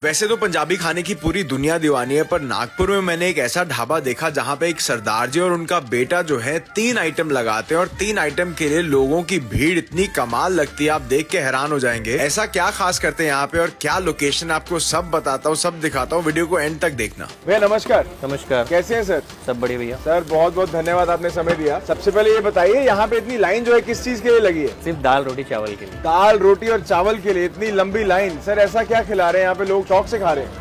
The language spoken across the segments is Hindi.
वैसे तो पंजाबी खाने की पूरी दुनिया दीवानी है, पर नागपुर में मैंने एक ऐसा ढाबा देखा जहाँ पे एक सरदार जी और उनका बेटा जो है 3 आइटम लगाते हैं और 3 आइटम के लिए लोगों की भीड़ इतनी कमाल लगती है, आप देख के हैरान हो जाएंगे। ऐसा क्या खास करते हैं यहाँ पे और क्या लोकेशन, आपको सब बताता हूँ, सब दिखाता हूँ, वीडियो को एंड तक देखना। भैया नमस्कार। नमस्कार, कैसे हैं सर? सब बढ़िया भैया। सर बहुत बहुत धन्यवाद, आपने समय दिया। सबसे पहले ये बताइए, यहाँ पे इतनी लाइन जो है किस चीज के लिए लगी है? सिर्फ दाल रोटी चावल के लिए। दाल रोटी और चावल के लिए इतनी लंबी लाइन? सर ऐसा क्या खिला रहे हैं यहाँ पे, लोग शौक से खा रहे हैं?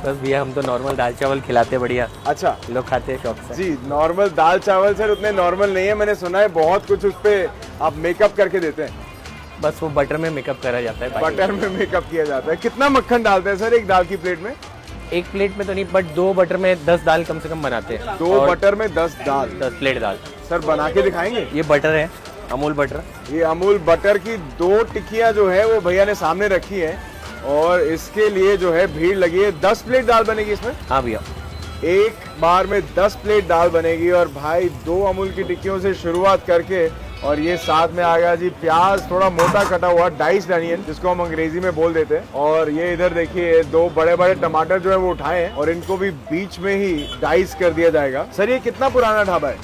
बस भैया हम तो नॉर्मल दाल चावल खिलाते हैं, बढ़िया अच्छा, लोग खाते हैं शौक से। जी नॉर्मल दाल चावल सर उतने नॉर्मल नहीं है, मैंने सुना है बहुत कुछ उस पे आप मेकअप करके देते हैं। बस वो बटर में मेकअप करा जाता है। बटर में मेकअप किया जाता है। कितना मक्खन डालते हैं सर एक दाल की प्लेट में? एक प्लेट में तो नहीं, बट 2 बटर में 10 दाल कम से कम बनाते हैं। 2 बटर में 10 दाल? 10 प्लेट दाल। सर बना के दिखाएंगे? ये बटर है, अमूल बटर। ये अमूल बटर की 2 टिक्कियां जो है वो भैया ने सामने रखी है और इसके लिए जो है भीड़ लगी है। 10 प्लेट दाल बनेगी इसमें? हाँ भैया, एक बार में 10 प्लेट दाल बनेगी। और भाई 2 अमूल की टिक्कियों से शुरुआत करके, और ये साथ में आ गया जी प्याज थोड़ा मोटा कटा हुआ, डाइस्ड अनियन जिसको हम अंग्रेजी में बोल देते हैं। और ये इधर देखिए 2 बड़े बड़े टमाटर जो है वो उठाए हैं और इनको भी बीच में ही डाइस कर दिया जाएगा। सर ये कितना पुराना ढाबा है?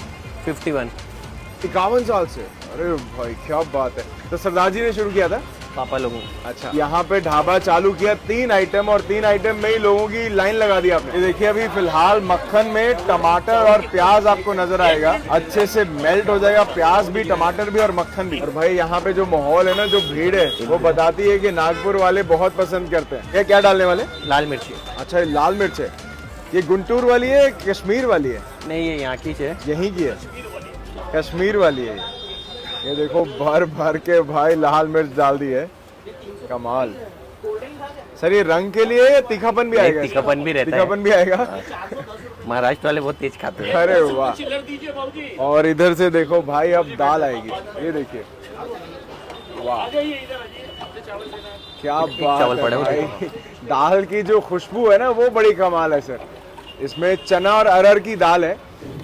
51 साल से? अरे भाई क्या बात है। तो सरदार जी ने शुरू किया था? पापा लोगों। अच्छा, यहाँ पे ढाबा चालू किया 3 आइटम, और 3 आइटम में ही लोगों की लाइन लगा दी आपने। ये देखिए अभी फिलहाल मक्खन में टमाटर और प्याज आपको नजर आएगा, अच्छे से मेल्ट हो जाएगा प्याज भी, टमाटर भी और मक्खन भी। और भाई यहाँ पे जो माहौल है ना, जो भीड़ है, वो बताती है कि नागपुर वाले बहुत पसंद करते हैं। ये क्या डालने वाले? लाल मिर्ची। अच्छा, ये लाल मिर्च है। ये गुंटूर वाली है, कश्मीर वाली है? नहीं, ये यहाँ की है। यहीं की है, कश्मीर वाली है। ये देखो भर भर के भाई लाल मिर्च डाल दी है, कमाल। सर ये रंग के लिए या तीखापन भी आएगा? तीखापन भी रहता है। तीखापन भी आएगा। महाराष्ट्र वाले बहुत तेज खाते हैं। अरे वाह। और इधर से देखो भाई अब दाल आएगी, ये देखिए, वाह क्या बात है भाई। दाल की जो खुशबू है ना वो बड़ी कमाल है सर। इसमें चना और अरहर की दाल है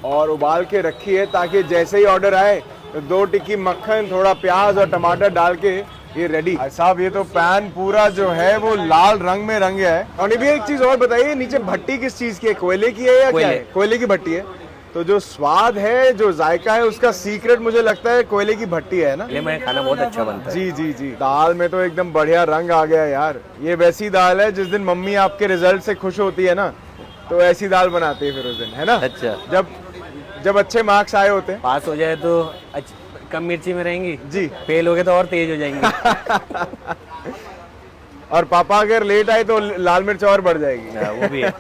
और उबाल के रखी है ताकि जैसे ही ऑर्डर आए तो 2 टिक्की मक्खन, थोड़ा प्याज और टमाटर डाल के ये रेडी। साहब ये तो पैन पूरा जो है वो लाल रंग में रंग गया है। और भी एक चीज और बताइए, नीचे भट्टी किस चीज की है? कोयले की है या क्या है? कोयले की भट्टी है। तो जो स्वाद है, जो जायका है, उसका सीक्रेट मुझे लगता है कोयले की भट्टी है ना। ये मैं खाना बहुत अच्छा बनता है। जी जी जी। दाल में तो एकदम बढ़िया रंग आ गया यार। ये वैसी दाल है जिस दिन मम्मी आपके रिजल्ट से खुश होती है ना, तो ऐसी दाल बनाती है फिर उस दिन, है ना? अच्छा, जब अच्छे मार्क्स आए होते हैं। पास हो जाए तो कम मिर्ची में रहेंगी जी, फेल हो गए तो और तेज हो जाएंगी। और पापा अगर लेट आए तो लाल मिर्च और बढ़ जाएगी। वो भी है।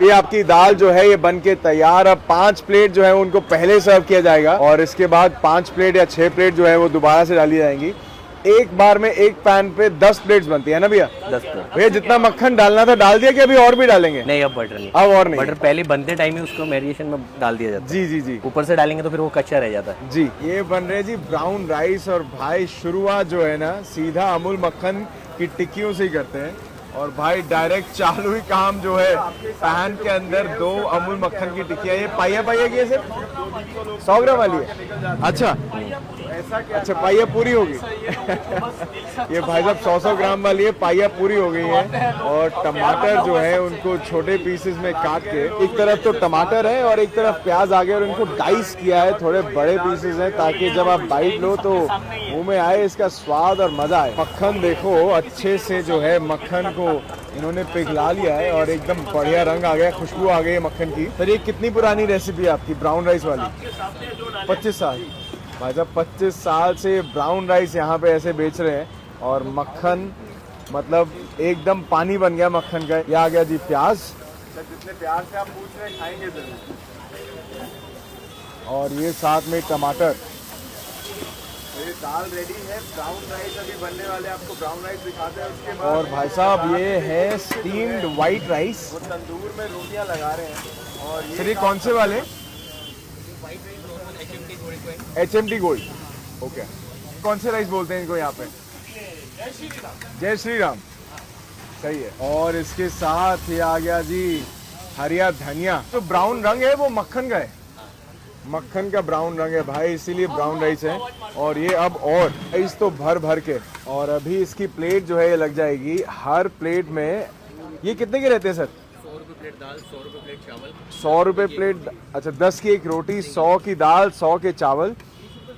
ये आपकी दाल जो है ये बन के तैयार। अब 5 प्लेट जो है उनको पहले सर्व किया जाएगा और इसके बाद 5 प्लेट या 6 प्लेट जो है वो दोबारा से डाली जाएंगी। एक बार में एक पैन पे 10 प्लेट्स बनती है ना भैया? 10 प्लेट। भैया जितना मक्खन डालना था डाल दिया कि अभी और भी डालेंगे? नहीं, अब बटर नहीं। अब और नहीं? बटर पहले बनते टाइम ही उसको मैरिनेशन में डाल दिया जाता है। जी जी जी। ऊपर से डालेंगे तो फिर वो कच्चा रह जाता है। जी, ये बन रहे जी ब्राउन राइस। और भाई शुरुआत जो है ना सीधा अमूल मक्खन की टिक्कियों से ही करते हैं। और भाई डायरेक्ट चालू ही काम जो है पैन के अंदर 2 अमूल मक्खन की टिक्कियां। ये पाइया पाइया की है सिर्फ 100 ग्राम वाली है? अच्छा, अच्छा पाइया पूरी होगी। ये भाई साहब 100 ग्राम वाली है, पाइया पूरी हो गई है। और टमाटर जो है उनको छोटे पीसेस में काट के, एक तरफ तो टमाटर है और एक तरफ प्याज आ गया और इनको डाइस किया है, थोड़े बड़े पीसेस हैं ताकि जब आप बाइट लो तो मुंह में आए इसका स्वाद और मजा आए। मक्खन देखो अच्छे से जो है मक्खन को इन्होंने पिघला लिया है और एकदम बढ़िया रंग आ गया, खुशबू आ गई है मक्खन की। सर ये कितनी पुरानी रेसिपी है आपकी ब्राउन राइस वाली? 25 साल। भाई साहब 25 साल से ब्राउन राइस यहाँ पे ऐसे बेच रहे हैं और मक्खन मतलब एकदम पानी बन गया मक्खन का। ये आ गया जी प्याज। जितने प्याज से आप पूछ रहे हैं खाएंगे जरूर। और ये साथ में टमाटर। ये दाल रेडी है, ब्राउन राइस अभी बनने वाले, आपको ब्राउन राइस दिखाते हैं उसके बाद। और भाई साहब ये है स्टीम्ड व्हाइट राइस, वो तंदूर में रोटियां लगा रहे हैं। और ये कौन से वाले? HMT gold. ओके, कौन से राइस बोलते हैं इनको यहाँ पे? जय श्री राम। सही है। और इसके साथ ये आ गया जी हरिया धनिया। तो ब्राउन रंग है वो मक्खन का है, मक्खन का ब्राउन रंग है भाई, इसीलिए ब्राउन राइस है। और ये अब और राइस तो भर भर के। और अभी इसकी प्लेट जो है ये लग जाएगी, हर प्लेट में ये कितने के रहते हैं सर? 100 रुपये प्लेट दाल, 100 रुपये प्लेट चावल। 100 रुपये प्लेट, अच्छा 10 की एक रोटी, 100 की दाल, 100 के चावल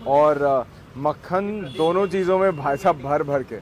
और मक्खन दोनों चीज़ों में भाई साहब भर भर के।